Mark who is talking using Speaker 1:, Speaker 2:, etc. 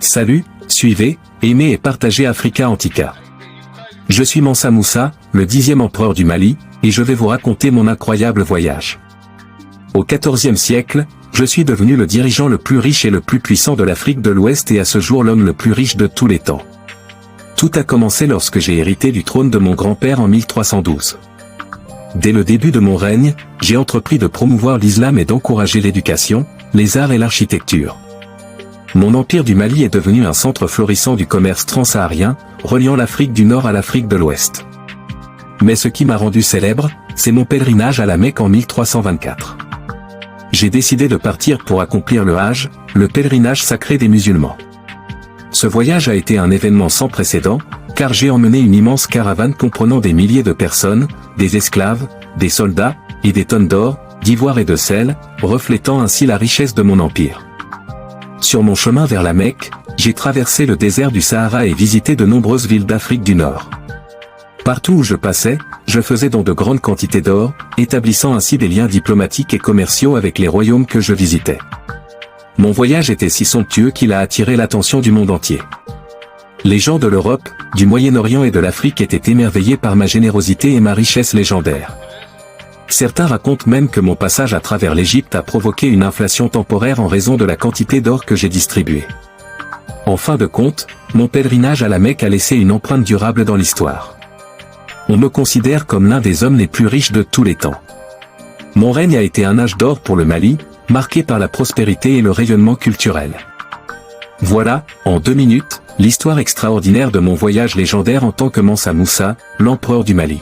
Speaker 1: Salut, suivez, aimez et partagez Africa Antica. Je suis Mansa Moussa, le 10e empereur du Mali, et je vais vous raconter mon incroyable voyage. Au XIVe siècle, je suis devenu le dirigeant le plus riche et le plus puissant de l'Afrique de l'Ouest et à ce jour l'homme le plus riche de tous les temps. Tout a commencé lorsque j'ai hérité du trône de mon grand-père en 1312. Dès le début de mon règne, j'ai entrepris de promouvoir l'islam et d'encourager l'éducation, les arts et l'architecture. Mon empire du Mali est devenu un centre florissant du commerce transsaharien, reliant l'Afrique du Nord à l'Afrique de l'Ouest. Mais ce qui m'a rendu célèbre, c'est mon pèlerinage à la Mecque en 1324. J'ai décidé de partir pour accomplir le Hajj, le pèlerinage sacré des musulmans. Ce voyage a été un événement sans précédent, car j'ai emmené une immense caravane comprenant des milliers de personnes, des esclaves, des soldats, et des tonnes d'or, d'ivoire et de sel, reflétant ainsi la richesse de mon empire. Sur mon chemin vers la Mecque, j'ai traversé le désert du Sahara et visité de nombreuses villes d'Afrique du Nord. Partout où je passais, je faisais don de grandes quantités d'or, établissant ainsi des liens diplomatiques et commerciaux avec les royaumes que je visitais. Mon voyage était si somptueux qu'il a attiré l'attention du monde entier. Les gens de l'Europe, du Moyen-Orient et de l'Afrique étaient émerveillés par ma générosité et ma richesse légendaire. Certains racontent même que mon passage à travers l'Égypte a provoqué une inflation temporaire en raison de la quantité d'or que j'ai distribué. En fin de compte, mon pèlerinage à la Mecque a laissé une empreinte durable dans l'histoire. On me considère comme l'un des hommes les plus riches de tous les temps. Mon règne a été un âge d'or pour le Mali, marqué par la prospérité et le rayonnement culturel. Voilà, en 2 minutes, l'histoire extraordinaire de mon voyage légendaire en tant que Mansa Moussa, l'empereur du Mali.